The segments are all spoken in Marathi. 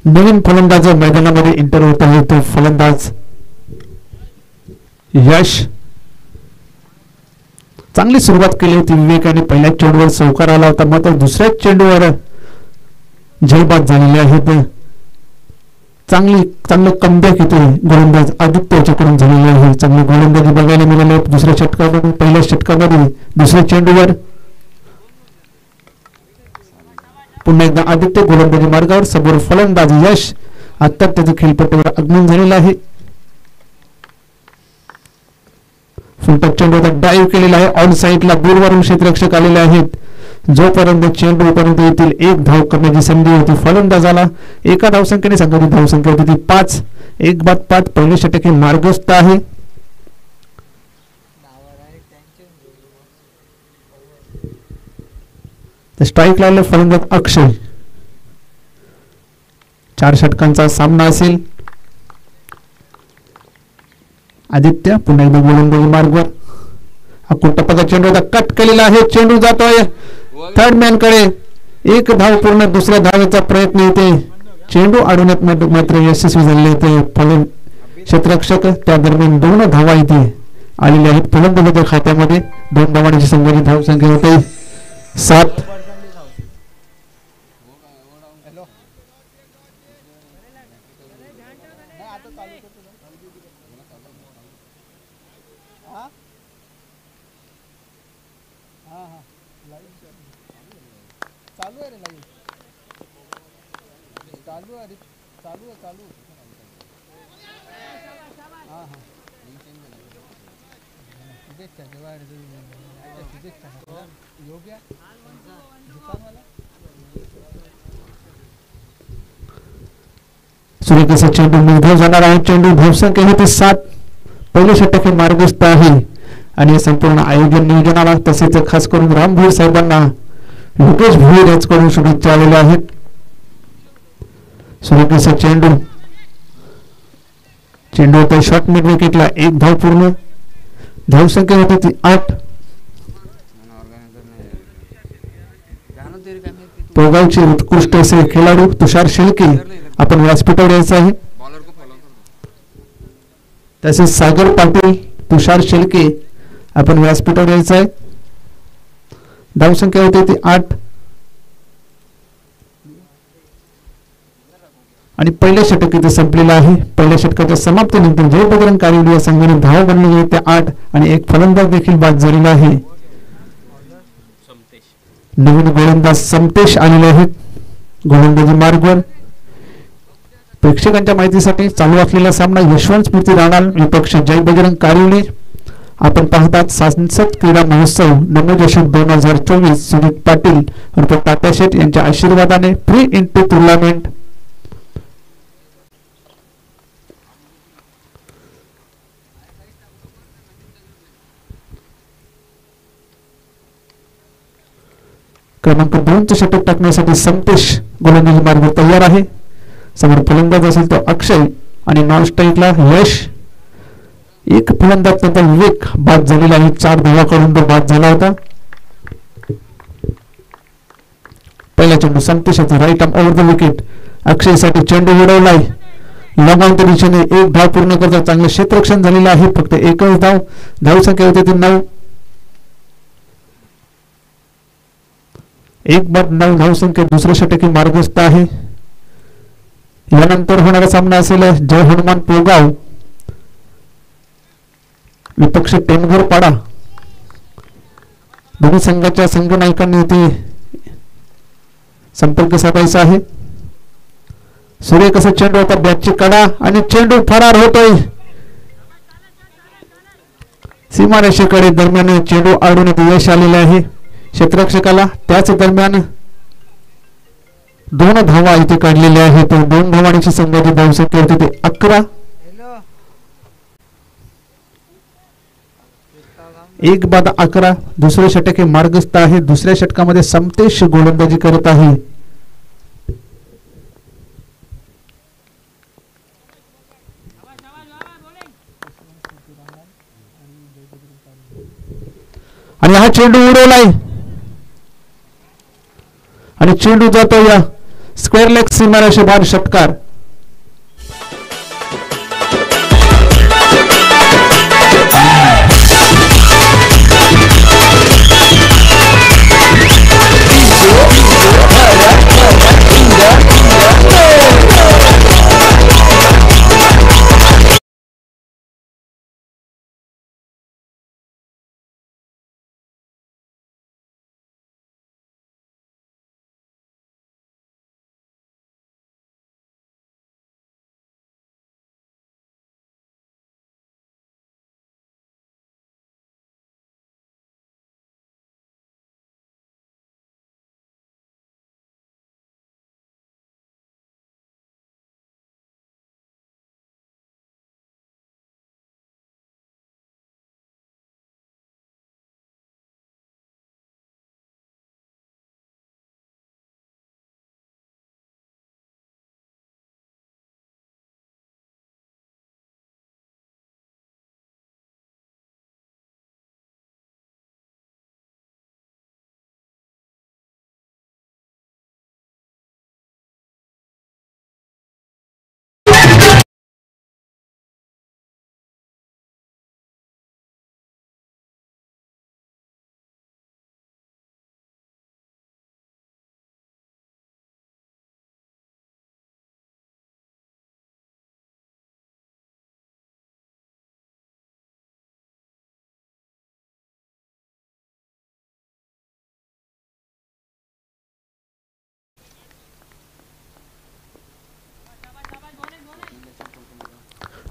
नवीन फलंदाज मैदानामध्ये एंटर होत आहे तो फलंदाज यश. चांगली सुरुवात केली होती विवेकाने. पहिल्या चेंडूवर चौकार आला होता, मात्र दुसऱ्या चेंडूवर जयबाद झालेले आहेत. चांगलं कमबॅक इथे गोलंदाज आदित्य याच्याकडून झालेले आहे. चांगली गोलंदाजी बघायला मिळाली दुसऱ्या षटकामध्ये. पहिल्या षटकामध्ये दुसऱ्या चेंडूवर पुन्हा एकदा आदित्य गोलंदाजी मार्गावर. समोर फलंदाज यश आता त्याच्या खेळपट्टीवर आगमन झालेलं आहे. फुलटॉप चेंडूचा डाईव्ह केलेला आहे. ऑन साईडला दूरवरून क्षेत्ररक्षक आलेले आहेत. जोपर्यंत चेंडूपर्यंत येतील एक धाव करण्याची संधी होती फलंदाजाला. एका धावसंख्येने संघाची धावसंख्या होती ती 5. 1-5 पहिल्या षटके मार्गस्थ आहे. स्ट्राईक लागले फलंदाज अक्षय. 4 षटकांचा सामना असेल. आदित्य पुन्हा एकदा गोलंदाजी मार्गवर. कुट्टपदा चेंडू कट केलेला आहे. चेंडू जातोय थर्ड मॅन कडे. एक धाव पूर्ण. दुसऱ्या धावेचा प्रयत्न येते. चेंडू अडवण्यात मात्र यशस्वी झालेले होते फलंदाज क्षेत्ररक्षक. त्या दरम्यान 2 धावा इथे आलेल्या आहेत फलंदाजाच्या खात्यामध्ये. 2 धावांची संघाची धावसंख्या होते 7. सूर्यकेश चेंडू निर्धाव जाणार आहे. चेंडू धावसंख्या होती 7. पहिले षटक हे मार्गस्थ आहे आणि संपूर्ण आयोजन नियोजनाला तसेच खास करून राम भोईर साहेबांना योगेश भोईर यांच्याकडून शुभेच्छा आलेल्या आहेत. सूर्यकेश चेंडू होता शॉर्ट मिड विकेटला. 1 धाव पूर्ण. धावसंख्या होती ती 8. पोगावचे उत्कृष्ट असे खेळाडू तुषार शेळके आपण व्यासपीठावर यायचं आहे. तसेच सागर पाटील, तुषार शेळके आपण व्यासपीठावर यायचं आहे. धावसंख्या होती ती 8. आणि पहिल्या षटक इथे संपलेलं आहे. पहिल्या षटकाच्या समाप्तीनंतर जय बजरंग कारिवली या संघाने धाव बनलेली आहे त्या 8 आणि एक फलंदाज देखील बाद झालेला आहे. नवीन गोलंदाज समतेश आलेले आहेत गोलंदाजी मार्गवर. प्रेक्षकांच्या माहितीसाठी चालू असलेला सामना यशवंत स्मृती राणाल विपक्ष जय बजरंग कारिवली. आपण पाहतात सांसद क्रीडा महोत्सव नमोजशक 2024. सुनीत पाटील उर्फ तात्या शेठ यांच्या आशीर्वादाने प्री इंटू टुर्नामेंट. क्रमांक 2 चे षटक टाकण्यासाठी समतेश गोलंदाजी मार्ग तयार आहे. समोर फलंदाज असेल तो अक्षय आणि नॉन स्ट्राईकला यश. एक फलंदाज त्याचा विवेक बाद झालेला आहे. 4 धावाकडून तो बाद झाला होता. पहिला चेंडू समतेशाचा right arm over the wicket. अक्षयसाठी चेंडू उडवलाय लॉंग ऑनच्या दिशेने. 1 धाव पूर्ण करता चांगलं क्षेत्ररक्षण झालेलं आहे. फक्त एकच धाव. धावसंख्या होती ती 9. 1-9 धावसंख्या. दुसऱ्या षटकी मार्गस्थ आहे. यानंतर होणारा सामना असेल जय हनुमान पोगाव विपक्ष टेमघर पाडा. दोन्ही संघाच्या संघ नायकांनी इथे संपर्क साधायचा आहे. सूर्य कसा चेंडू होता बॅटची कडा आणि चेंडू फरार होतोय सीमारेषेकडे. दरम्यान चेंडू अडवण्यात यश आलेले आहे क्षेत्ररक्षकाला. त्याच दरम्यान 2 धावा इथे काढलेल्या आहेत. 2 धावांची संघाची धावसंख्या होती ते 11. 1-11. दुसरे षटक हे मार्गस्थ आहे. दुसऱ्या षटकामध्ये समतेश गोलंदाजी करत आहे. आणि हा चेंडू उडवलाय आणि चेंडू जातो या स्क्वेअर लेग सीमारेषे बाहेर षटकार.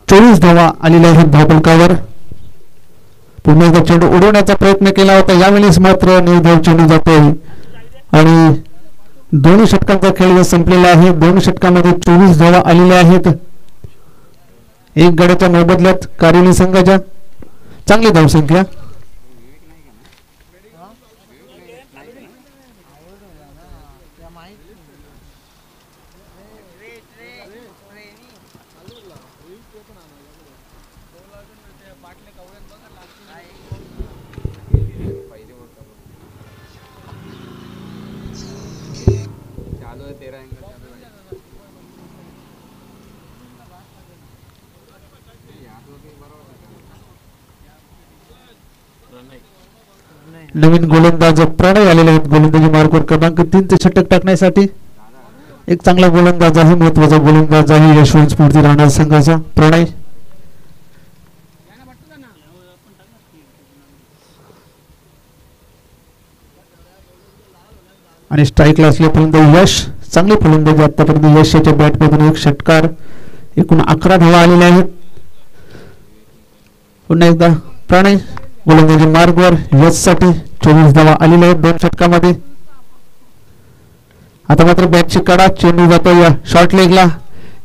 चोवीस धावा आलेल्या आहेत धावफलकावर. पुन्हा एकदा चेंडू उडवण्याचा प्रयत्न केला होता, यावेळेस मात्र निर्धाव चेंडू जातोय आणि दोन्ही षटकांचा खेळ संपलेला आहे. दोन षटकांमध्ये 24 धावा आलेल्या आहेत. एक गड्याच्या मोबदल्यात कारिवली संघाच्या चांगली धावसंख्या. नवीन गोलंदाज प्रणय आलेले आहेत गोलंदाजी मार्गावर क्रमांक 3 ते षटक टाकण्यासाठी. एक चांगला गोलंदाज आहे, महत्वाचा गोलंदाज आहे यशवंत स्फूर्ती राहणार संघाचा प्रणय. आणि स्ट्राईकला असल्यापर्यंत यश चांगली फलंदाजी आतापर्यंत यश याच्या बॅटमधून एक षटकार. एकूण 11 धावा आलेल्या आहेत. पुन्हा एकदा प्रणय गोलंदाजी मार्गवर यशसाठी 24 धावा आलेल्या आहेत दोन षटकामध्ये. आता मात्र बॅटची कडा, चेंडू जातो या शॉर्ट लेगला.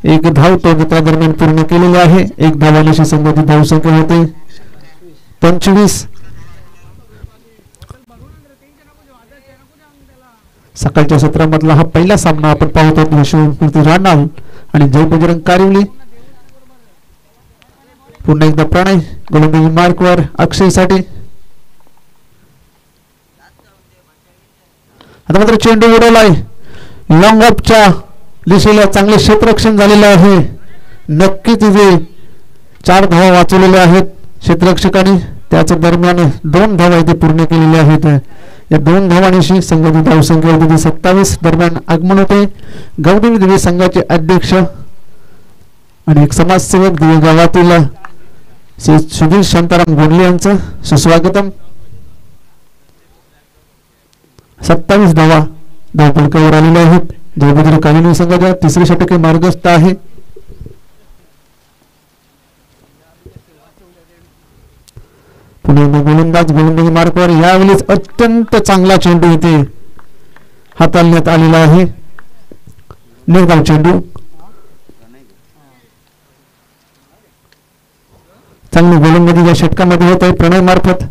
एक धाव तो दरम्यान पूर्ण केलेली आहे. एक धावांशी संबंधित धावसंख्या होते 25. सकाळच्या सत्रामधला हा पहिला सामना आपण पाहतो यशवंत राहणार आणि जय बजरंग कारिवली. पुन्हा एकदा प्रणय गोलंदाजी मार्कवर अक्षयसाठी. आता मात्र चेंडू उडवलाय लॉंग ऑफच्या दिशेला. चांगले क्षेत्ररक्षण झालेलं आहे. नक्कीच इथे 4 धावा वाचवलेल्या आहेत क्षेत्ररक्षकांनी. त्याच दरम्यान 2 धावा इथे पूर्ण केलेल्या आहेत. या 2 धावांशी संघाची धावसंख्या होती 27. दरम्यान आगमन होते गौतमी दिवे संघाचे अध्यक्ष आणि एक समाजसेवक दिवे गावातील श्री सुधीर शांताराम गोंडले यांचं सुस्वागतम. 27 धावा धावफलकावर आलेल्या आहेत. जयबजरंग कारिवली संघाच्या तिसरे षटके मार्गस्थ आहे. पुणे गोलंदाज गोलंदाजी मार्गावर यावेळेस अत्यंत चांगला चेंडू इथे हाताळण्यात आलेला आहे. निर्धाव चेंडू चांगली गोलंदाजी या षटकामध्ये होत आहे प्रणय मार्फत.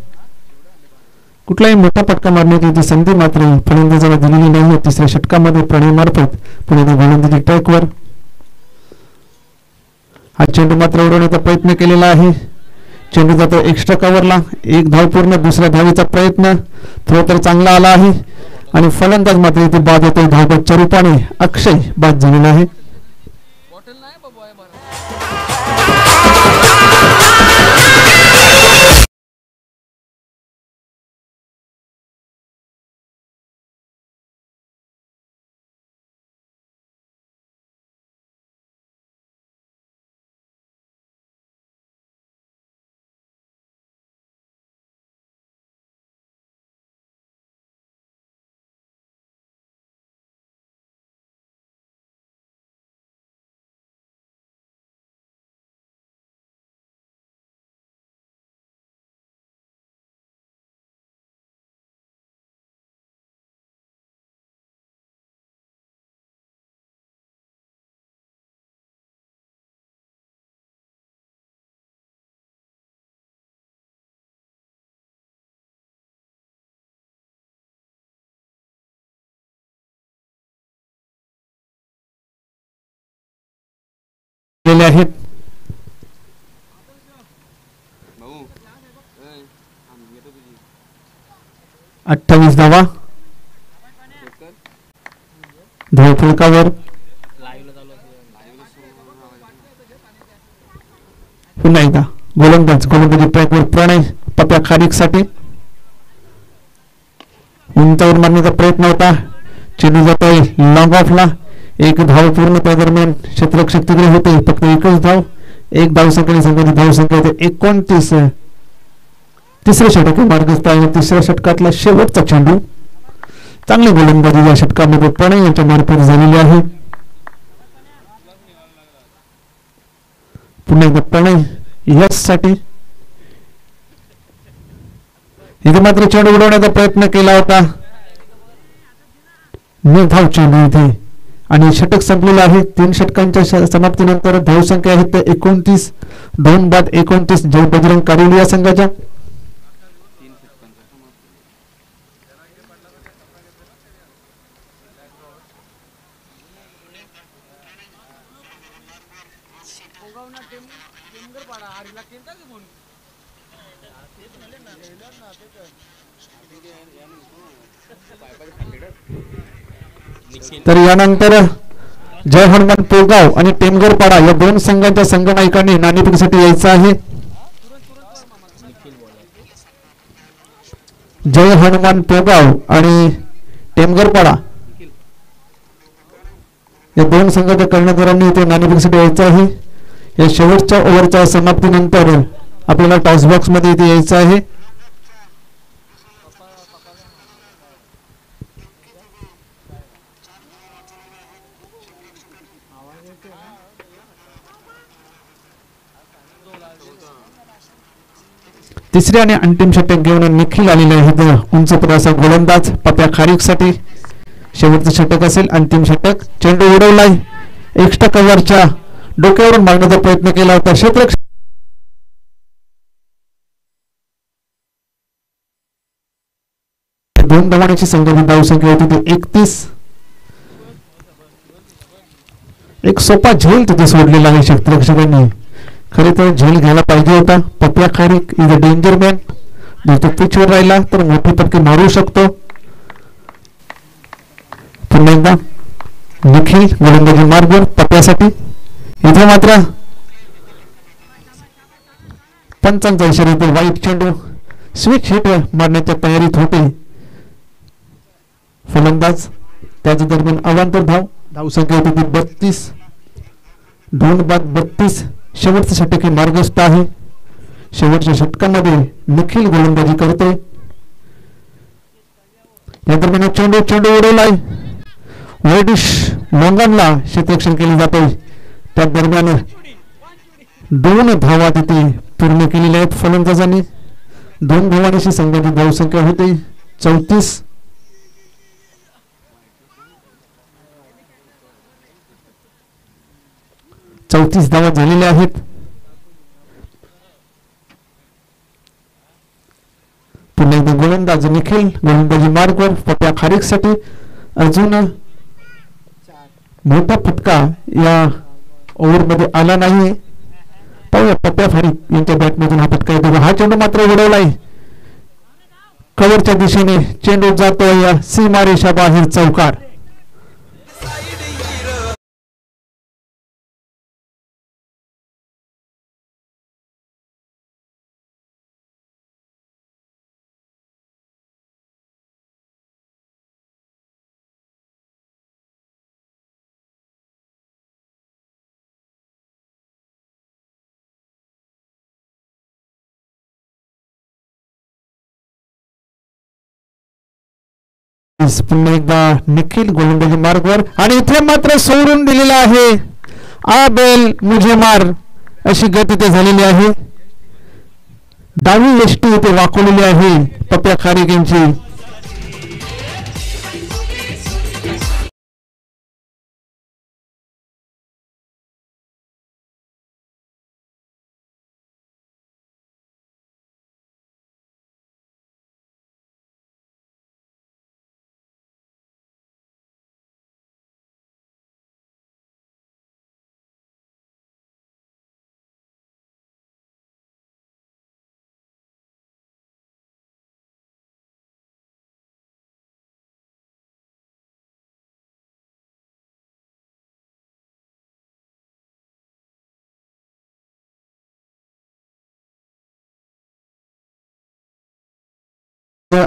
कुठलाही मोठा पटका मारण्याची संधी मात्र फलंदाजाला दिलेली नाही. तिसऱ्या षटकामध्ये प्रणय मार्फत पुणे गोलंदाजी ट्रॅकवर हा चेंडू मात्र उडवण्याचा प्रयत्न केलेला आहे. चेंडू जातो एक्स्ट्रा कव्हरला. एक धाव पूर्ण. दुसऱ्या धावेचा प्रयत्न थ्रो तर चांगला आला आहे आणि फलंदाज मात्र इथे बाद होते. धावपटच्या रूपाने अक्षय बाद झालेला आहे. आहेत 28 धावा. धावफलकावर पुन्हा एकदा गोलंदाजी ट्रॅकवर प्रणय पप्या खारीकसाठी उंचावर मारण्याचा प्रयत्न होता. चेंडू जातोय लॉंग ऑफला. एक धाव पूर्ण त्या दरम्यान क्षेत्ररक्षक तिकडे होते. फक्त एकच धाव. एक धाव संख्येने संघाची धाव संख्या होते 29. तिसऱ्या षटक मार्गस्थ आहे. तिसऱ्या षटकातला शेवटचा चेंडू. चांगली गोलंदाजी या षटकामध्ये प्रणय यांच्या मार्फत झालेली आहे. पुन्हा एकदा प्रणय यासाठी इथे मात्र चेंडू उडवण्याचा प्रयत्न केला होता. निर्धाव चेंडू इथे आणि षटक संपलेलं आहे. 3 षटकांच्या समाप्तीनंतर धावसंख्या आहेत 29. 2 बाद 29 जय बजरंग कारिवली या संघाच्या. तर यानंतर जय हनुमान पोगाव आणि टेमगरपाडा या 2 संघांच्या संघनायकांनी नाणेफेकीसाठी यायचं आहे. जय हनुमान पोगाव आणि टेमगरपाडा या 2 संघाच्या कर्णधारांनी इथे नाणेफेकीसाठी यायचं आहे. या शेवटच्या ओव्हरच्या समाप्तीनंतर आपल्याला टॉस बॉक्स मध्ये इथे यायचं आहे. तिसरे आणि अंतिम षटक घेऊन निखिल आलेले आहेत. उंच प्रवासा गोलंदाज पप्या खारीकसाठी शेवटचं षटक असेल. अंतिम षटक. चेंडू उडवलाय. एक्स्ट्रा कव्हरच्या डोक्यावरून मारण्याचा प्रयत्न केला होता. क्षेत्ररक्षक 2 धावांची संघाची धावसंख्या होती ती 31. एक सोपा झेल तिथे सोडलेला आहे क्षेत्ररक्षकांनी. खरे तर झेल घ्यायला पाहिजे होता. पप्या खारीक इज अ डेंजर मॅन. जर तो पिचवर राहिला तर मोठे पटके मारू शकतो. पुन्हा एकदा निखिल गोलंदाजी मार्गवर पप्यासाठी. इथे मात्र पंचांचा इशारा येतो. वाईट चेंडू स्विच हिट मारण्याच्या तयारीत होते फलंदाज. त्याच दरम्यान अवांतर धावसंख्या होती 32. 2 बाद 32. शेवटचं षटक हे मार्गस्थ आहे. शेवटच्या षटकामध्ये निखिल गोलंदाजी करते. या दरम्यान चेंडू उडवलाय. वैडिश मोंगनला क्षेत्ररक्षण केले जाते. त्या दरम्यान 2 धावा तिथे पूर्ण केलेल्या आहेत फलंदाजांनी. 2 धावांची संघाची धावसंख्या होते 34. धावा झालेल्या आहेत. पुन्हा एकदा गोलंदाज निखिल गोलंदाजी मार्गवर पप्या खारीकसाठी. अजून मोठा फटका या ओव्हरमध्ये आला नाही. पाहूया पप्या खारीक यांच्या बॅटमधून हा फटका येतो. हा चेंडू मात्र उडवलाय. कव्हरच्या दिशेने चेंडू जातोय या सीमारेषा बाहेर चौकार. पुन्हा एकदा निखिल गोलंदाजी मार्गवर आणि इथे मात्र सोडून दिलेला आहे. आ बेल मुझे मार अशी गती ते झालेली आहे. डावी यष्टी इथे वाकवलेली आहे पप्या खारीक यांची.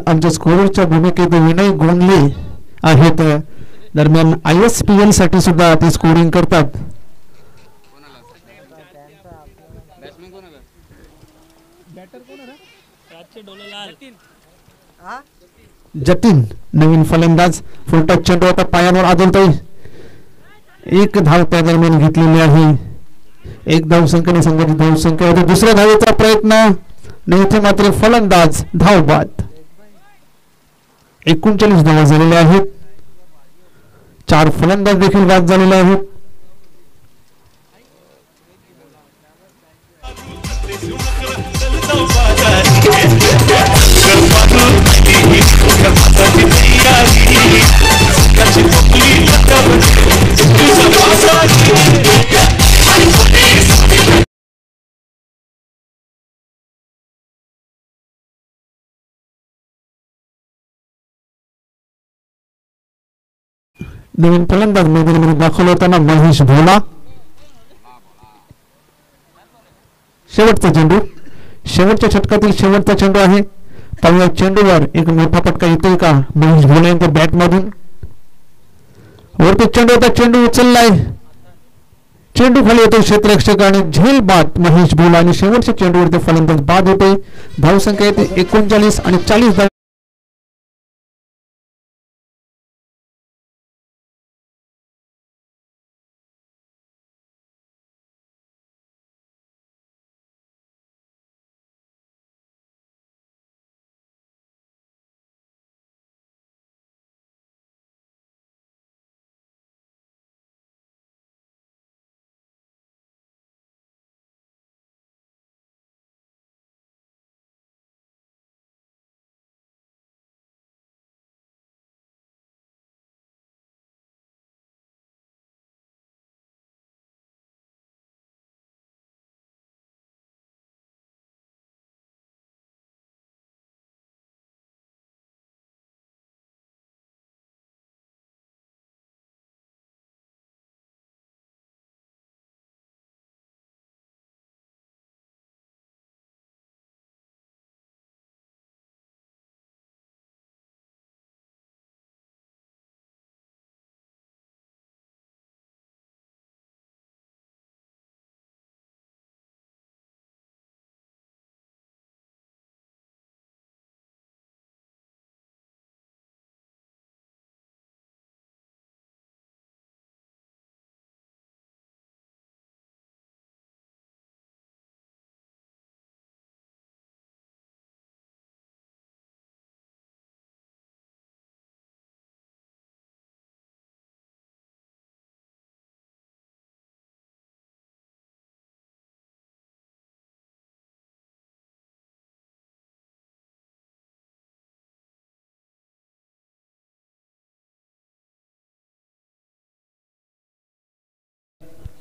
आमच्या स्कोरच्या भूमिकेत विनय गोंधले आहेत. दरम्यान ISPL साठी सुद्धा ते स्कोरिंग करतात. जतीन नवीन फलंदाज. फुलटच चेंडू आता पायावर आदळतोय. एक धाव त्या दरम्यान घेतलेली आहे. एक धावसंख्येने संघाची धावसंख्या होती. दुसऱ्या धावेचा प्रयत्न नाही इथे मात्र फलंदाज धाव बाद. 39 धावा झालेल्या आहेत. 4 फलंदाज देखील बाद झालेले आहेत. नवीन फलंदाज मैदानामध्ये दाखल होताना महेश भोला. शेवटचा चेंडू, शेवटच्या षटकातील शेवटचा चेंडू आहे. पहिल्या चेंडूवर एक मोठा फटका येतोय का महेश भोला यांच्या बॅट मधून. वरती चेंडू होता, चेंडू उचललाय, चेंडू खाली येतो क्षेत्ररक्षक आणि झेल बाद महेश भोला. आणि शेवटच्या चेंडूवर ते फलंदाज बाद होते. धावसंख्या येते 39 आणि 40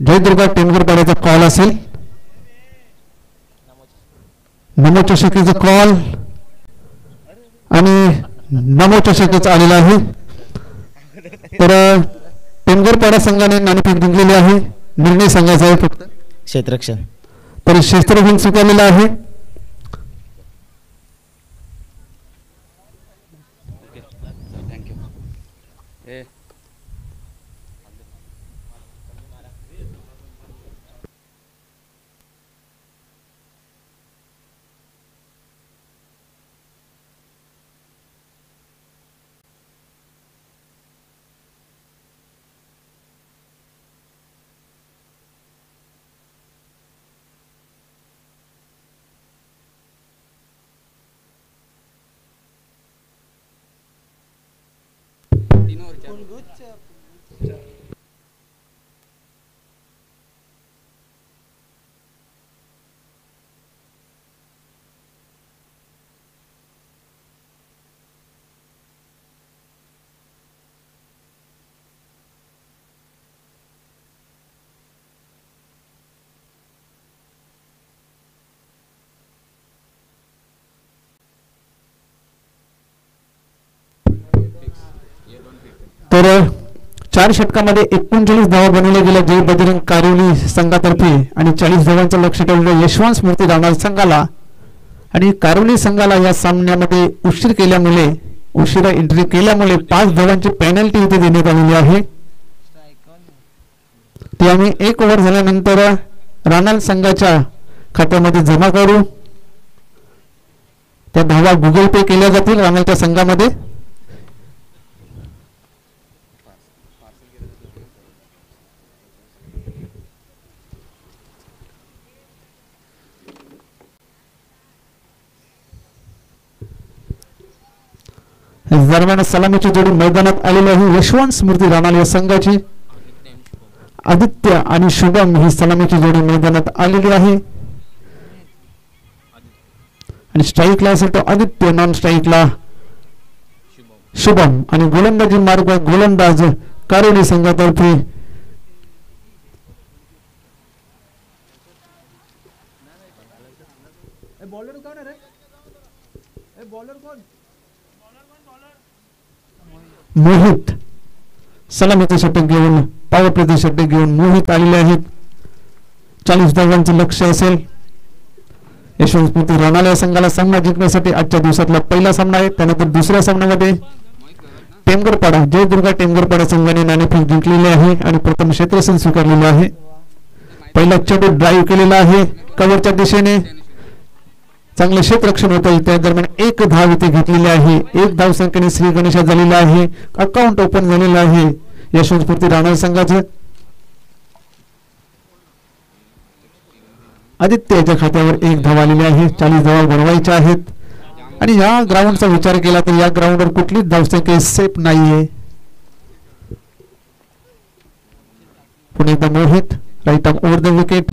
जयदुर्गा टेंभूर पाड्याचा कॉल असेल. नमो चषकीचा कॉल आणि नामोचषकच आलेला आहे. तर टेमघरपाडा संघाने नाणेफेक जिंकलेली आहे. निर्णय सांगायचा आहे फक्त क्षेत्ररक्षण. तर क्षेत्ररक्षण स्वीकारलेलं आहे. तर 4 षटकामध्ये 39 धावा बनवल्या गेल्या जय बजरंग कारिवली संघातर्फे आणि 40 धावांचं लक्ष ठेवलेलं यशवंत स्मृती राहणार संघाला. आणि कारिवली संघाला या सामन्यामध्ये उशिरा एंट्री केल्यामुळे 5 धावांची पेनल्टी इथे देण्यात आलेली आहे. ती आम्ही 1 ओव्हर झाल्यानंतर राहणार संघाच्या खात्यामध्ये जमा करू. त्या धावा गुगल पे केल्या जातील राहणारच्या संघामध्ये. दरम्यान सलामीची जोडी मैदानात आलेली आहे. यशवंत स्मृती राहणार या संघाची आदित्य आणि शुभम ही सलामीची जोडी मैदानात आलेली आहे. आणि स्ट्राईकला असेल तो आदित्य, नॉन स्ट्राईकला शुभम. आणि गोलंदाजी मार्ग गोलंदाज कारिवली संघातर्फे मोहित सलामीचे षटक घेऊन पॉवर प्लेचे षटक घेऊन मोहित आलेले आहेत. 40 धावांचे लक्ष असेल. यशवंत स्मृती राहणार संघाला सामना जिंकण्यासाठी आजच्या दिवसातला पहिला सामना आहे. त्यानंतर दुसऱ्या सामन्यामध्ये टेमघरपाडा जयदुर्गा टेमघरपाडा संघाने नाणेफेक जिंकलेली आहे आणि प्रथम क्षेत्ररक्षण स्वीकारलेलं आहे. पहिला चेंडू ड्राईव्ह केलेला आहे कव्हरच्या दिशेने. चांगले क्षेत्ररक्षण होत आहे. त्या दरम्यान 1 धाव इथे घेतलेली आहे. 1 धाव संख्येने श्री गणेशा झालेला आहे. अकाउंट ओपन झालेलं आहे यशवंत स्मृती राहणार संघाचे. आदित्यच्या खात्यावर 1 धाव आलेली आहे. 40 धावा बनवायच्या आहेत. आणि या ग्राउंडचा विचार केला तर या ग्राउंडवर कुठलीच धावसंख्या सेफ नाहीये. पुणे एकदा Mohit right arm over the wicket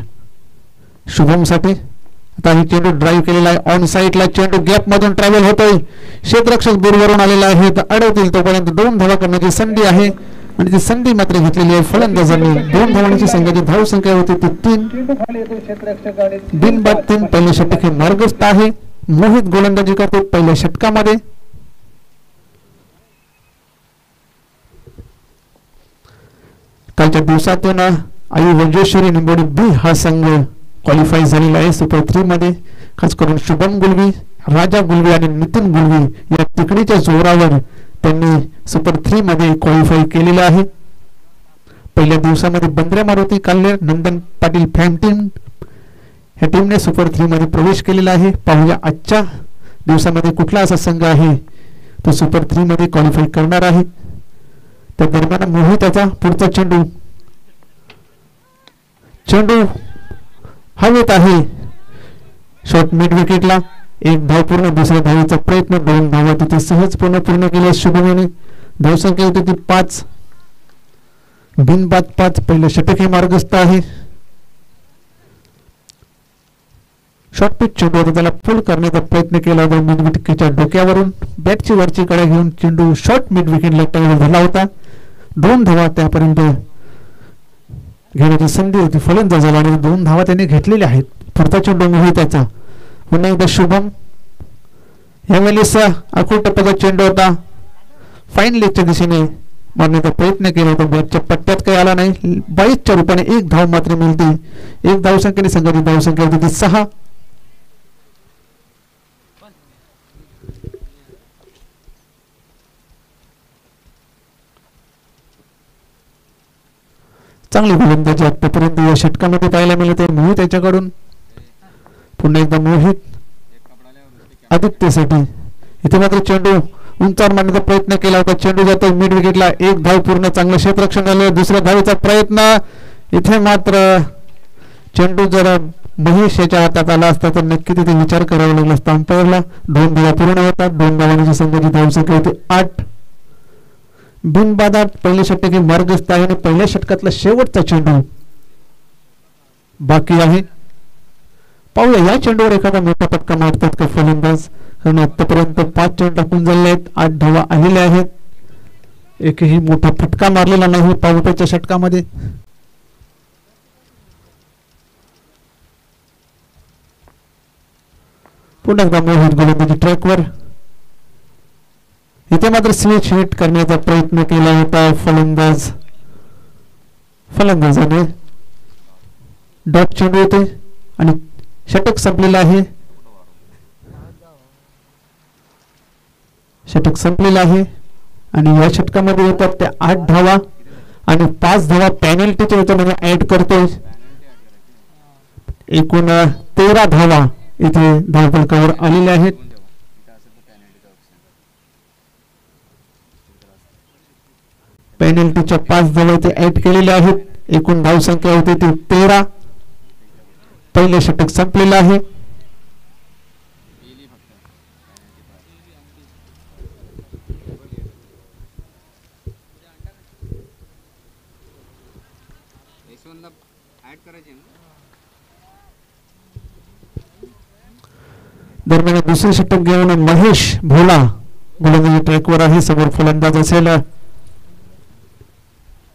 Shubham साठी. आता ही चेंडू ड्राईव्ह केलेला आहे. ऑन साईडला चेंडू गॅप मधून ट्रॅव्हल होतोय. क्षेत्ररक्षक दूरवरून आलेला आहे. तर अडवतील तोपर्यंत 2 धावा करण्याची संधी आहे आणि ती संधी मात्र घेतलेली आहे फलंदाजांनी. 2 धावांची संघाची धाव संख्या होती ती 3. बिनबाद 3. पहिले षटक हे मार्गस्थ आहे. मोहित गोलंदाजी करतो पहिल्या षटकामध्ये. कालच्या दिवसातून आई वज्रेश्वरी निंबोडी बी हा संघ क्वालिफाय झालेला आहे सुपर 3 मध्ये. खास करून शुभम गुलवी, राजा गुलवी आणि नितीन गुलवी या तिकडीच्या जोरावर त्यांनी सुपर 3 मध्ये क्वालिफाय केलेलं आहे. पहिल्या दिवसामध्ये बंद्रे मारुती काल्हेर, नंदन पाटील फॅम टीम ह्या टीमने सुपर 3 मध्ये प्रवेश केलेला आहे. पाहूया आजच्या दिवसामध्ये कुठला असा संघ आहे तो सुपर 3 मध्ये क्वालिफाय करणार आहे. त्या दरम्यान मोहितचा पुढचा चेंडू हवेत आहे. Shot mid विकेटला. 1 धाव पूर्ण. दुसऱ्या धावेचा प्रयत्न. 2 धावा तिथे सहज पूर्ण केल्या शुभमने. धावसंख्या होती ती 5. बिनबाद 5. पहिलं षटक हे मार्गस्थ आहे. शॉर्ट पिच चेंडू होता त्याला पुल करण्याचा प्रयत्न केला होता मिड विकेटच्या डोक्यावरून. बॅटची वरची कडे घेऊन चेंडू शॉर्ट मिड विकेटला टर्न झाला होता. 2 धावा त्यापर्यंत घेण्याची संधी होती फलंदाजाला आणि 2 धावा त्याने घेतलेल्या आहेत. पुढचा चेंडू मोहित त्याचा. पुन्हा एकदा शुभम. यावेळेस आखूड टप्प्याचा चेंडू होता, फाईन लेगच्या दिशेने मारण्याचा प्रयत्न केला होता, बॅटच्या पट्ट्यात काही आला नाही. 22च्या रूपाने एक धाव मात्र मिळते. एक धावसंख्येने संघाची धावसंख्या होती ती 6. चांगली गोलंदाजी आतापर्यंत या षटकामध्ये पाहायला मिळते मोहित याच्याकडून. पुन्हा एकदा मोहित आदित्यसाठी. इथे मात्र चेंडू उंचावर मारण्याचा प्रयत्न केला होता, चेंडू जातो मिड विकेटला. एक धाव पूर्ण, चांगलं क्षेत्ररक्षण झालं. दुसऱ्या धावेचा प्रयत्न. इथे मात्र चेंडू जर महेश याच्या हातात आला असता तर नक्की तिथे विचार करावा लागला असता अंपायरला. 2 धावा पूर्ण होतात. 2 धावांची संघाची धावसंख्या होती 8. बिनबादात पहिले षटक मार्गस्थ आहे आणि पहिल्या षटकातला शेवटचा चेंडू बाकी आहे. पाहूया या चेंडूवर एखादा मोठा फटका मारतात का फलंदाज, कारण आतापर्यंत 5 चेंडू टाकून झाले आहेत, 8 धावा आलेल्या आहेत. एकही मोठा फटका मारलेला नाही पावसाच्या षटकामध्ये. पुन्हा एकदा मोहित गोलंदाजी ट्रॅकवर. इथे मात्र स्विच हिट करण्याचा प्रयत्न केला होता फलंदाजाने. डॉट चेंडू येते आणि षटक संपलेलं आहे. षटक संपलेलं आहे आणि या षटकामध्ये येतात त्या 8 धावा आणि 5 धावा पॅनल्टीच्या याच्यामध्ये ऍड करतोय. एकूण 13 धावा इथे धावफलकावर आलेल्या आहेत. पेनल्टीच्या 5 धावा इथे ऍड केलेल्या आहेत. एकूण धावसंख्या होती ती 13. पहिले षटक संपलेलं आहे. दरम्यान दुसरे षटक घेऊन महेश भोला गोलंदाजी ट्रॅकवर आहे. समोर फलंदाज असेल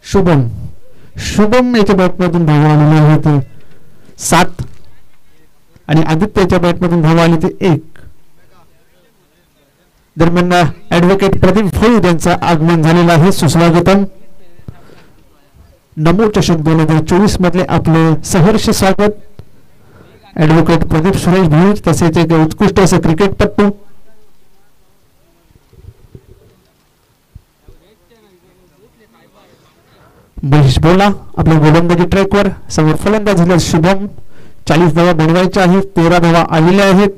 शुभम याच्या बॅटमधून धावा आलेले आहेत 7 आणि आदित्यच्या बॅटमधून धावा आली ते 1. दरम्यान ऍडव्होकेट प्रदीप फळीद यांचं आगमन झालेलं आहे. सुस्वागतम. नमो चषक 2024 मधले आपले सहर्ष स्वागत. ऍडव्होकेट प्रदीप सुरेश भोईर, तसेच एक उत्कृष्ट असं क्रिकेटपटू. महेश बोला आपल्या गोलंदाजी ट्रॅकवर. समोर फलंदाज झाले शुभम. 40 धावा बनवायच्या आहेत. 13 धावा आलेल्या आहेत.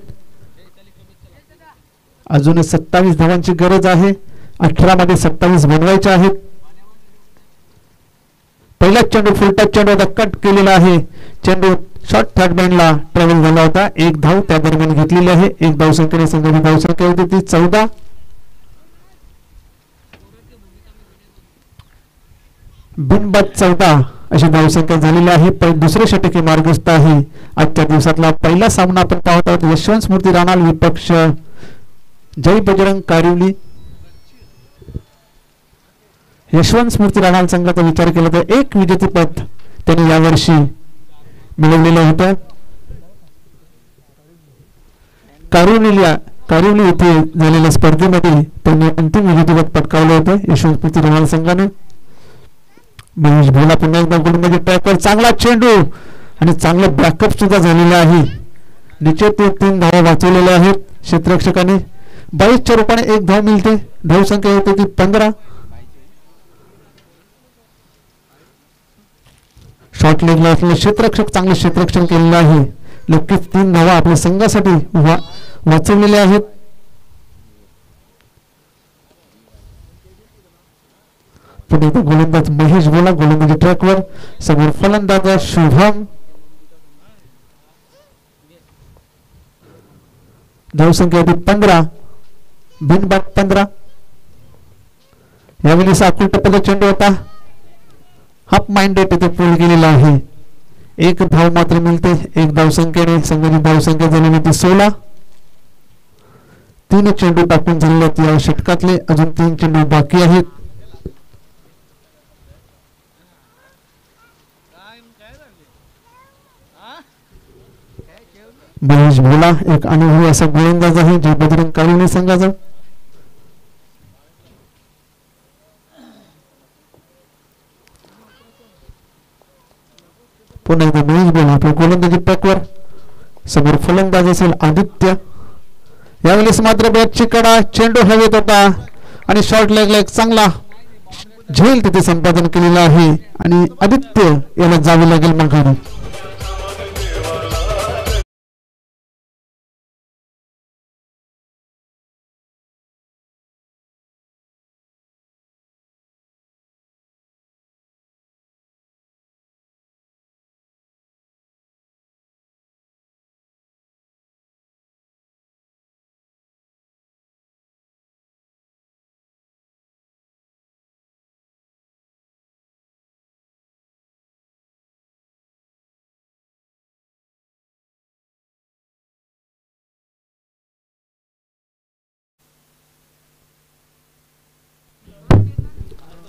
अजून 27 धावांची गरज आहे. 18 मध्ये 27 बनवायच्या आहेत. पहिला चेंडू फुलटच चेंडू कट केलेला आहे. चेंडू शॉर्ट थर्ड बॅनला ट्रॅव्हल झाला होता. 1 धाव त्या दरम्यान घेतलेली आहे. 1 धावसंख्येने संघाची धावसंख्या होती ती 14. बिनबाद 14 अशी धावसंख्या झालेली आहे. दुसरे षटक मार्गस्थ आहे. आजच्या दिवसातला पहिला सामना आपण पाहत आहोत. यशवंत स्मृती राणाल विपक्ष जय बजरंग कारिवली. यशवंत स्मृती राणाल संघाचा विचार केला तर एक विजेतेपद त्यांनी यावर्षी मिळवलेलं होतं. कारिवली येथे झालेल्या स्पर्धेमध्ये त्यांनी अंतिम विजेतेपद पटकावलं होतं यशवंत स्मृती राणाल संघानं. महेश भोला पुन्हा एकदा गोलंदाजी ट्रॅकवर. चांगला चेंडू आणि चांगलं बॅकअप सुद्धा झालेलं आहे. निश्चित 3 धावा वाचवलेल्या आहेत क्षेत्ररक्षकाने. 22च्या रूपाने 1 धाव मिळते. धावसंख्या होते ती 15. शॉर्ट लेगला असलेले क्षेत्ररक्षक चांगले क्षेत्ररक्षण केलेलं आहे. नक्कीच 3 धावा आपल्या संघासाठी वाचवलेल्या आहेत. पुढे गोलंदाज महेश बोला गोलंदाजी ट्रॅकवर. समोर फलंदाज शुभम. धावसंख्या होती 15. बिनबाद 15. यावेळी साखळी टप्प्याचा चेंडू होता. हाफ माइंडेड इथे पूल केलेला आहे. 1 धाव मात्र मिळते. 1 धावसंख्येने संघाची धावसंख्या झालेली ती 16. 3 चेंडू टाकून झालेले या षटकातले. अजून 3 चेंडू बाकी आहेत. महेश भोला एक अनुभवी असा गोलंदाज आहे जे बजरंग काळुनी संघाचा. पुन्हा एकदा महेश भोला आपल्या गोलंदाजी ट्रॅकवर. समोर फलंदाज असेल आदित्य. यावेळेस मात्र बॅटची कडा चेंडू हवेत होता आणि शॉर्ट लेगला एक चांगला झेल तिथे संपादन केलेला आहे आणि आदित्य याला जावे लागेल माघारी.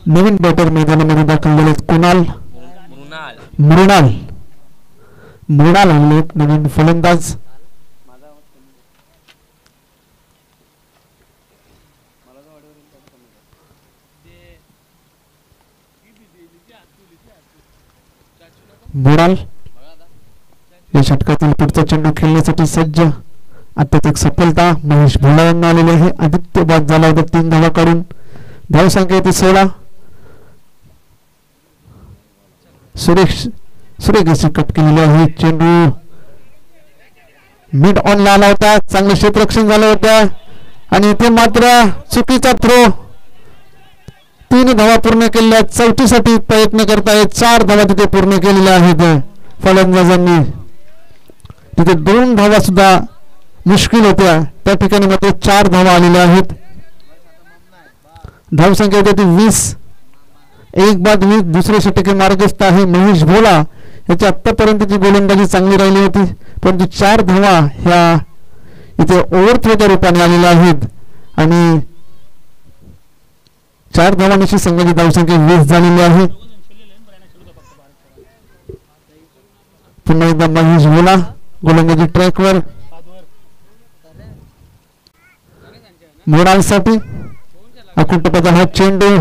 नवीन बॅटर मैदानामध्ये दाखल झाले मृणाल आणले नवीन फलंदाज. मृणाल या षटकातील पुढचा चेंडू खेळण्यासाठी सज्ज. अत्याधिक सफलता महेश भोला यांना आलेले आहे. आदित्य बाद झाला होता 3 धावा काढून. धाव संख्या येते 16. सुरेश कट केलेले आहे. चेंडू मिड ऑन ला आला होता. चांगलं क्षेत्ररक्षण झालं होतं आणि ते मात्र चुकीचा थ्रो. 3 धावा पूर्ण केलेल्या. 34साठी प्रयत्न करतायत. 4 धावा तिथे पूर्ण केलेल्या आहेत फलंदाजांनी. तिथे 2 धावा सुद्धा मुश्किल होत्या. त्या ठिकाणी मात्र 4 धावा आलेल्या आहेत. धाव संख्या होती 20. 1 बाद 20. दुसरे षटके मार्गस्थ आहे महेश भोला. याची आतापर्यंतची गोलंदाजी चांगली राहिली होती परंतु 4 धावा ह्या इथे ओव्हरथ्रोच्या रूपाने आलेल्या आहेत आणि 4 धावांची संघाची धावसंख्या 20 झालेली आहे. पुन्हा एकदा महेश भोला गोलंदाजी ट्रॅकवर. मोडालसाठी अकुंठपदा हा चेंडू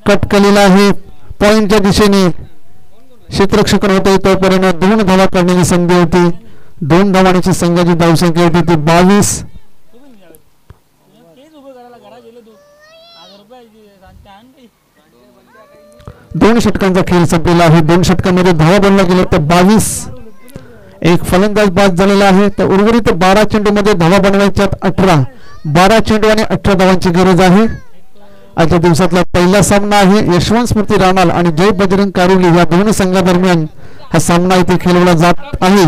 कट केलेला आहे. पॉइंटच्या दिशेने क्षेत्ररक्षण होते तोपर्यंत 2 धावा करण्याची संधी होती. 2 धावांची संघाची धावसंख्या होती ती 22. 2 षटकांचा खेळ संपलेला आहे. 2 षटकांमध्ये धावा बनवल्या गेल्या तर 22. एक फलंदाज बाद झालेला आहे तर उर्वरित 12 चेंडूमध्ये धावा बनवायच्यात 18. 12 चेंडू आणि 18 धावांची गरज आहे. आजच्या दिवसातला पहिला सामना आहे. यशवंत स्मृती राणाल आणि जय बजरंग कारुली या 2 संघादरम्यान हा सामना इथे खेळवला जात आहे.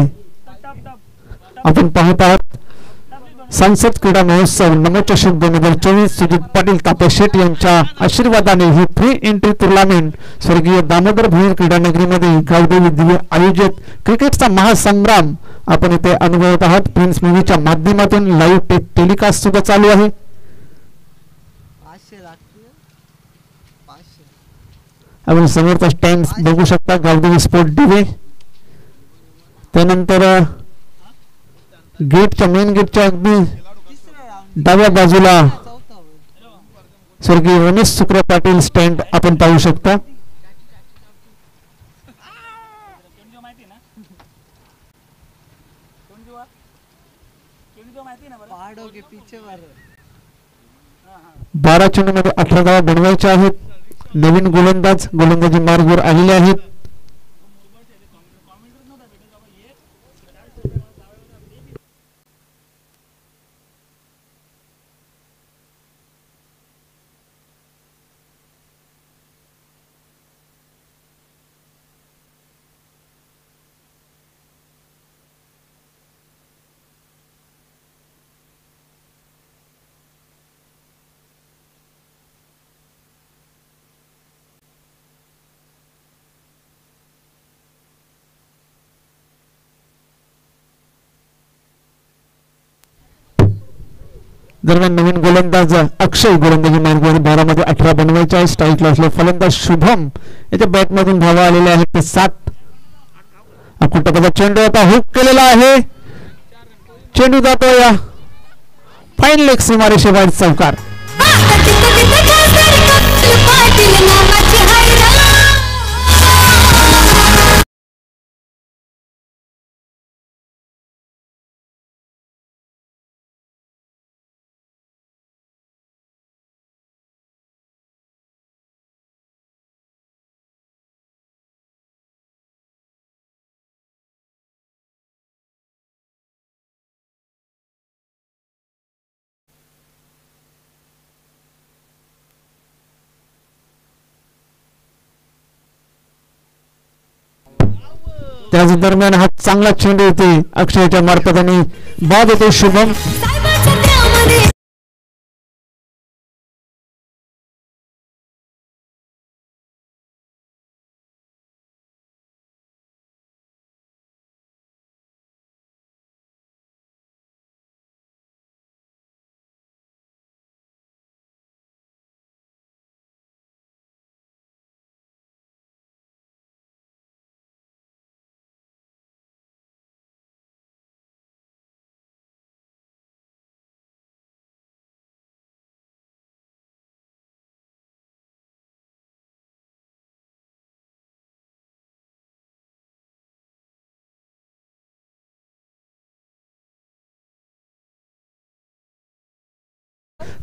आपण पाहत आहात सांसद क्रीडा महोत्सव नमोचषक 2024. सुजित पाटील तापे शेट यांच्या आशीर्वादाने ही फ्री एंट्री टुर्नामेंट स्वर्गीय दामोदर भोईर क्रीडा नगरीमध्ये गावदेवी दिवे आयोजित क्रिकेटचा महासंग्राम आपण इथे अनुभवत आहात. प्रिन्स मूवीच्या माध्यमातून लाईव्ह टेलिकास्ट सुद्धा चालू आहे. आपण समोरचा स्टँड बघू शकता गावदेवी स्पोर्ट दिवे. त्यानंतर गेटच्या मेन गेटच्या अगदी डाव्या बाजूला स्वर्गीय रमेश शुक्र पाटील स्टँड आपण पाहू शकता. बारा चेंडूमध्ये 18 धावा बनवायच्या आहेत. नवीन गोलंदाजी मार्गवर आलेले आहेत. दरम्यान नवीन गोलंदाज अक्षय गोलंदाजी मार्गावर 12 मध्ये 18 बनवायचे आहे. स्ट्राईकला असले फलंदाज शुभम याच्या बॅटमधून धावा आलेल्या आहेत ते 7. अकुंठपदा चेंडू आता हुक केलेला आहे चेंडू जातो या फाईन लेग सीमारेषेबाहेर चौकार. त्याच दरम्यान हा चांगला चेंडू येते अक्षयच्या मार्फत आणि बाद होते शुभम.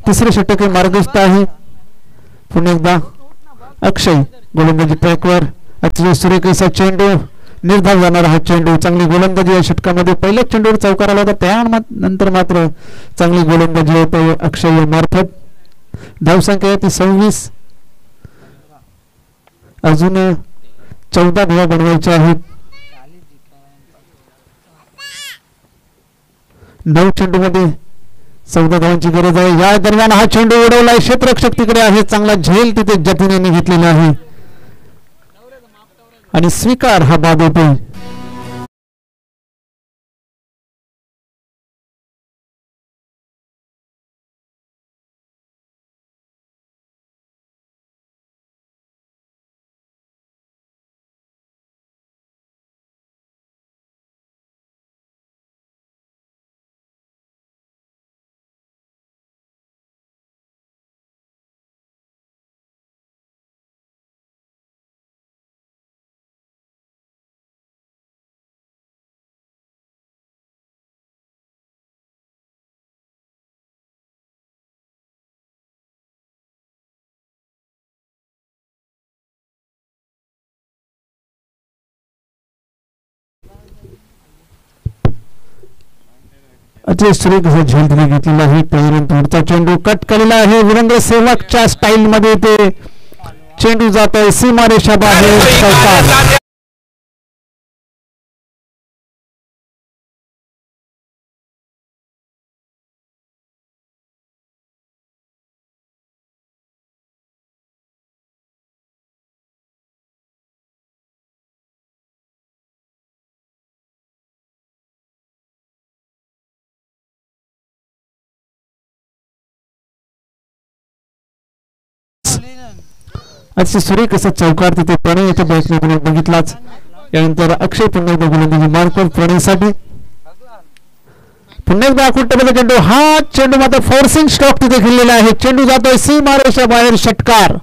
तिसरे षटक मार्गस्थ आहे. पुन्हा एकदा अक्षय गोलंदाजी ट्रॅकवर. अतिशय सुरेख असा चेंडू निर्धाव जाणारा हा चेंडू. चांगली गोलंदाजी या षटकामध्ये पहिल्याच चेंडूवर चौकार आला होता. त्यानंतर मात्र चांगली गोलंदाजी होते अक्षय मार्फत. धावसंख्या आहे ती 26. अजून 14 धावा बनवायच्या आहेत. 9 चेंडूमध्ये 14 धावांची गरज आहे. या दरम्यान हा चेंडू उडवलाय क्षेत्ररक्षक तिकडे आहे. चांगला झेल तिथे जतीन यांनी घेतलेला आहे आणि स्वीकार हा बाद होतो. अतिशय सुरेख असा झेल तिने घेतलेला आहे. पुढचा चेंडू कट केलेला आहे. वीरेंद्र सेहवागच्या स्टाईल मध्ये ते चेंडू जातोय सीमारेषा बाहेर चौकार. अतिशय सुरेख असा चौकार तिथे प्रणय याच्या बॅटमधून बघितलाच. यानंतर अक्षय पुन्हा एकदा गोलंदाजी मार्फत प्रणयसाठी. पुन्हा एकदा आकुटपणे चेंडू. हा चेंडू मात्र फोर्सिंग स्ट्रोक तिथे खेळलेला आहे. चेंडू जातोय सीमारेषा बाहेर षटकार.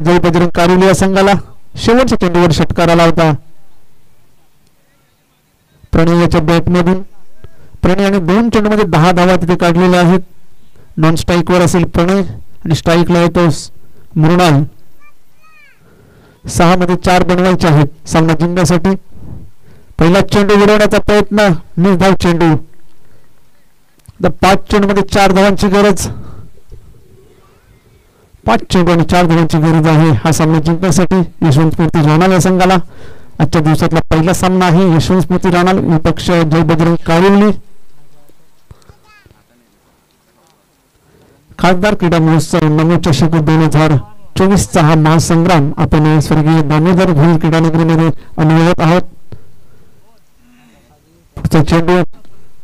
जय बजरंग कारिवली या संघाला शेवटच्या चेंडूवर षटकार आला होता. प्रणयच्या बॅटमधून प्रणयने 2 चेंडूमध्ये 10 धावा तिथे काढलेल्या आहेत. नॉन स्ट्राईकवर असेल प्रणय आणि स्ट्राईकला येतो मृणाल. 6 मध्ये 4 बनवायचे आहेत सामना जिंकण्यासाठी. पहिला चेंडू उडवण्याचा प्रयत्न, निर्धाव चेंडू. 5 चेंडूमध्ये 4 धावांची गरज. 5 चेंडू आणि 4 धावांची गरज आहे हा सामना जिंकण्यासाठी. यशवंत स्फूर्ती राणाल या संघाला आजच्या दिवसातला पहिला सामना आहे. यशवंत स्फूर्ती राणाल विपक्ष जय बजरंग कारिवली. खासदार क्रीडा महोत्सव नमो चषक 2024चा हा महासंग्राम आपण स्वर्गीय दामोदर भोईर क्रीडानगरीमध्ये अनुभवत आहोत. पुढचा चेंडू,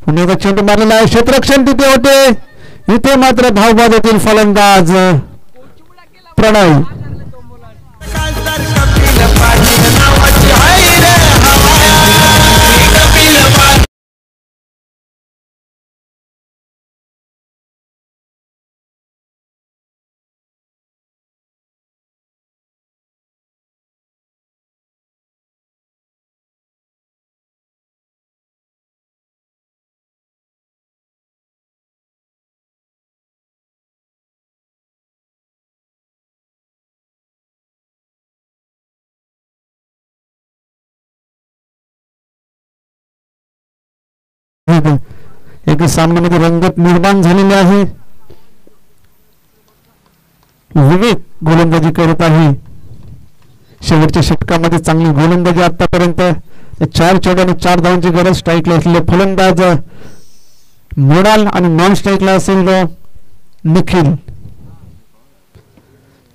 पुण्याचा चेंडू मारलेला आहे. क्षेत्ररक्षण तिथे होते. इथे मात्र धावबाद फलंदाज प्रणय. एक सामन्यामध्ये रंगत निर्माण झालेली आहे. विवेक गोलंदाजी करत आहे. शेवटच्या षटकामध्ये चांगली गोलंदाजी आतापर्यंत. 4 चेंडू आणि 4 धावांची गरज. स्ट्राईकला असलेले फलंदाज मृणाल आणि नॉन स्ट्राईकला असेल निखिल.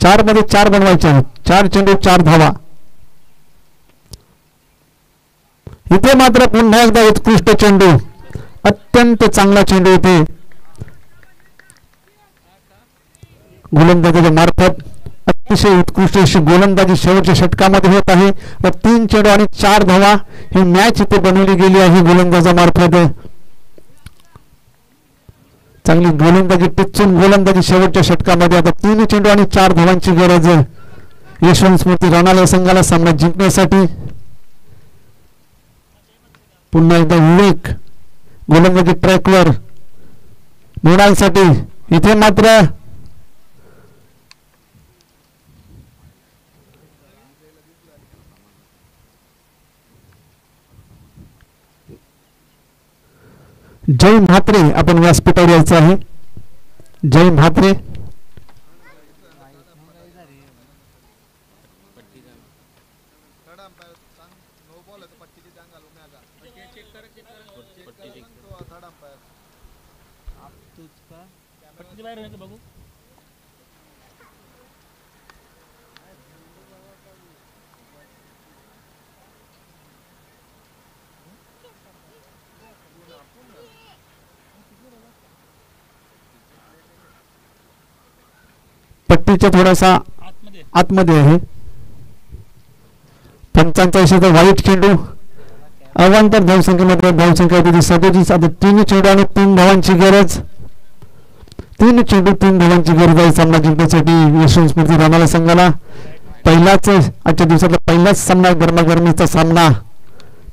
4 मध्ये 4 बनवायचे आहेत. 4 चेंडू 4 धावा. इथे मात्र पुन्हा एकदा उत्कृष्ट चेंडू, अत्यंत चांगला चेंडू इथे गोलंदाजाच्या मार्फत. अतिशय उत्कृष्ट अशी गोलंदाजी शेवटच्या षटकामध्ये होत आहे. 3 चेंडू आणि 4 धावा ही मॅच इथे बनवली गेली आहे गोलंदाजामार्फत. चांगली गोलंदाजी, टिचून गोलंदाजी शेवटच्या षटकामध्ये. आता 3 चेंडू आणि 4 धावांची गरज यशवंत स्फूर्ती राणाल या संघाला सामना जिंकण्यासाठी. पुन्हा एकदा विवेक गोलंदाजी ट्रॅकवर मृणालसाठी. इथे मात्र जय म्हात्रे आपण व्यासपीठावर यायचं आहे. जय म्हात्रे पट्टीच्या थोडासा आतमध्ये आहे. पंचांचा इशारा वाईट चेंडू. अवांतर धावसंख्येमध्ये धावसंख्या होती 37. आता 3 चेंडू आणि 3 धावांची गरज. 3 चेंडू 3 धावांची गरज आहे सामना जिंकण्यासाठी यशवंत स्फूर्ती राणाल संघाला. पहिलाच आजच्या दिवसातला पहिलाच सामना, गरमागरमीचा सामना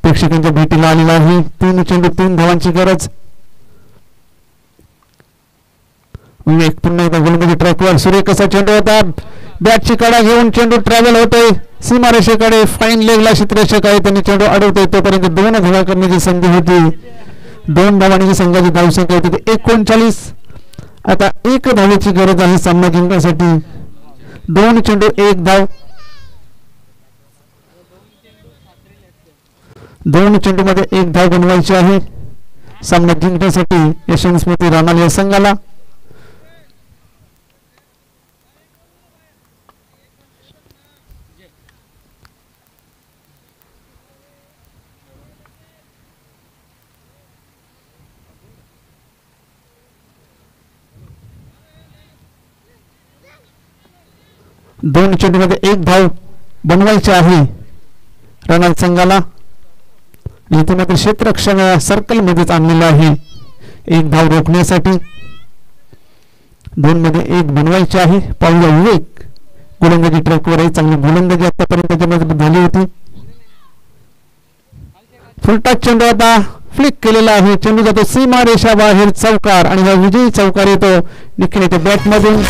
प्रेक्षकांच्या भेटीला आलेला आहे. 3 चेंडू 3 धावांची गरज. एक पुन्हा एकदा गोलंदाजी ट्रॅकवर. सूर्य कसा चेंडू होता. बॅटची कडा घेऊन चेंडू ट्रॅव्हल होतोय सीमारेषेकडे. फाईन लेगला क्षेत्ररक्षक आहे, त्यांनी चेंडू अडवतोय. तोपर्यंत 2 धावा करण्याची संधी होती. 2 धावांची संघाची धावसंख्या होती 39. आता 1 धावेची गरज आहे सामना जिंकण्यासाठी. 2 चेंडू 1 धाव. 2 चेंडू मध्ये 1 धाव बनवायची आहे सामना जिंकण्यासाठी यशवंत स्फूर्ती राणाल या संघाला. दोन चेंडूमध्ये 1 धाव बनवायची आहे राणाल संघाला. इथे मात्र क्षेत्ररक्षण सर्कल मध्येच आणलेलं आहे 1 धाव रोखण्यासाठी. 2 मध्ये 1 बनवायचे आहे. पाहूया विवेक गोलंदाजी ट्रॅकवरही चांगली गोलंदाजी आतापर्यंत त्याच्यामध्ये झाली होती. फुलटच चेंडू आता फ्लिक केलेला आहे. चेंडू जातो सीमा रेषा बाहेर चौकार आणि हा विजयी चौकार येतो निखिलच्या बॅटमधून.